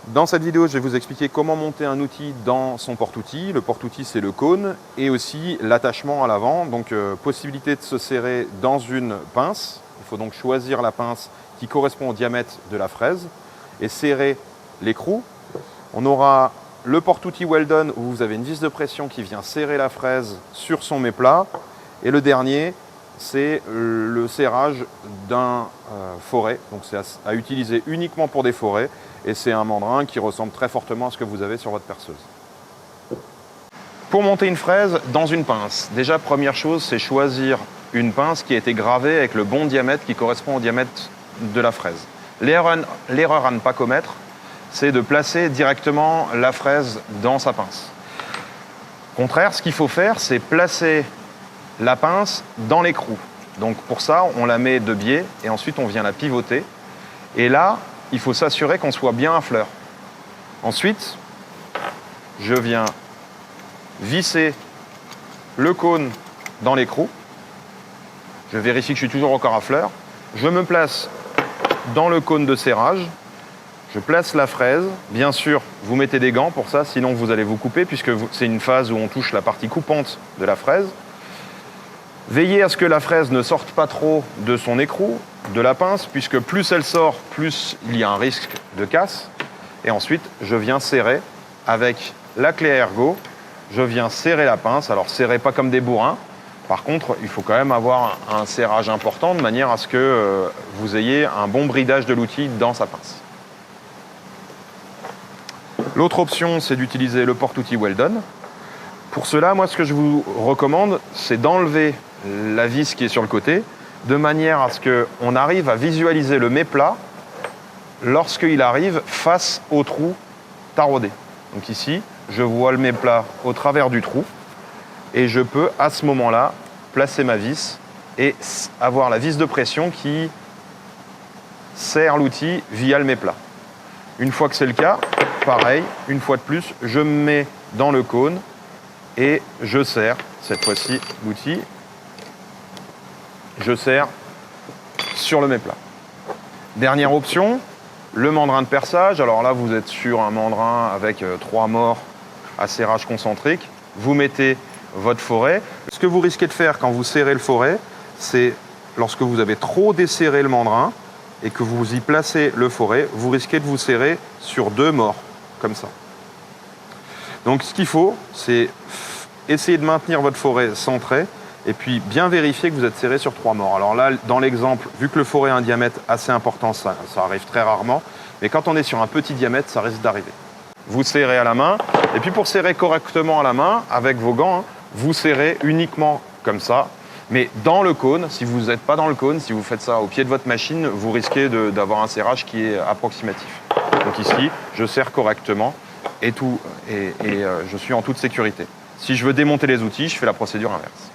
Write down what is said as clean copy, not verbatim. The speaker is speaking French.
Dans cette vidéo, je vais vous expliquer comment monter un outil dans son porte-outil. Le porte-outil, c'est le cône et aussi l'attachement à l'avant. Donc, possibilité de se serrer dans une pince. Il faut donc choisir la pince qui correspond au diamètre de la fraise et serrer l'écrou. On aura le porte-outil Weldon où vous avez une vis de pression qui vient serrer la fraise sur son méplat. Et le dernier, c'est le serrage d'un forêt. Donc, c'est à utiliser uniquement pour des forêts. Et c'est un mandrin qui ressemble très fortement à ce que vous avez sur votre perceuse. Pour monter une fraise dans une pince, déjà première chose, c'est choisir une pince qui a été gravée avec le bon diamètre qui correspond au diamètre de la fraise. L'erreur à ne pas commettre, c'est de placer directement la fraise dans sa pince. Au contraire, ce qu'il faut faire, c'est placer la pince dans l'écrou. Donc pour ça, on la met de biais et ensuite on vient la pivoter. Et là, il faut s'assurer qu'on soit bien à fleur. Ensuite, je viens visser le cône dans l'écrou. Je vérifie que je suis toujours encore à fleur. Je me place dans le cône de serrage. Je place la fraise. Bien sûr, vous mettez des gants pour ça, sinon vous allez vous couper puisque c'est une phase où on touche la partie coupante de la fraise. Veillez à ce que la fraise ne sorte pas trop de son écrou, de la pince, puisque plus elle sort, plus il y a un risque de casse. Et ensuite, je viens serrer avec la clé à ergot. Je viens serrer la pince. Alors, serrez pas comme des bourrins. Par contre, il faut quand même avoir un serrage important de manière à ce que vous ayez un bon bridage de l'outil dans sa pince. L'autre option, c'est d'utiliser le porte-outil Weldon. Pour cela, moi, ce que je vous recommande, c'est d'enlever la vis qui est sur le côté, de manière à ce qu'on arrive à visualiser le méplat lorsqu'il arrive face au trou taraudé. Donc ici, je vois le méplat au travers du trou et je peux, à ce moment-là, placer ma vis et avoir la vis de pression qui serre l'outil via le méplat. Une fois que c'est le cas, pareil, une fois de plus, je me mets dans le cône et je serre, cette fois-ci, l'outil. Je serre sur le méplat. Dernière option, le mandrin de perçage. Alors là, vous êtes sur un mandrin avec 3 mors à serrage concentrique. Vous mettez votre forêt. Ce que vous risquez de faire quand vous serrez le forêt, c'est lorsque vous avez trop desserré le mandrin et que vous y placez le forêt, vous risquez de vous serrer sur 2 mors, comme ça. Donc ce qu'il faut, c'est essayer de maintenir votre forêt centrée et puis bien vérifier que vous êtes serré sur 3 mors. Alors là, dans l'exemple, vu que le forêt a un diamètre assez important, ça arrive très rarement. Mais quand on est sur un petit diamètre, ça risque d'arriver. Vous serrez à la main. Et puis pour serrer correctement à la main, avec vos gants, vous serrez uniquement comme ça. Mais dans le cône, si vous n'êtes pas dans le cône, si vous faites ça au pied de votre machine, vous risquez d'avoir un serrage qui est approximatif. Donc ici, je serre correctement et je suis en toute sécurité. Si je veux démonter les outils, je fais la procédure inverse.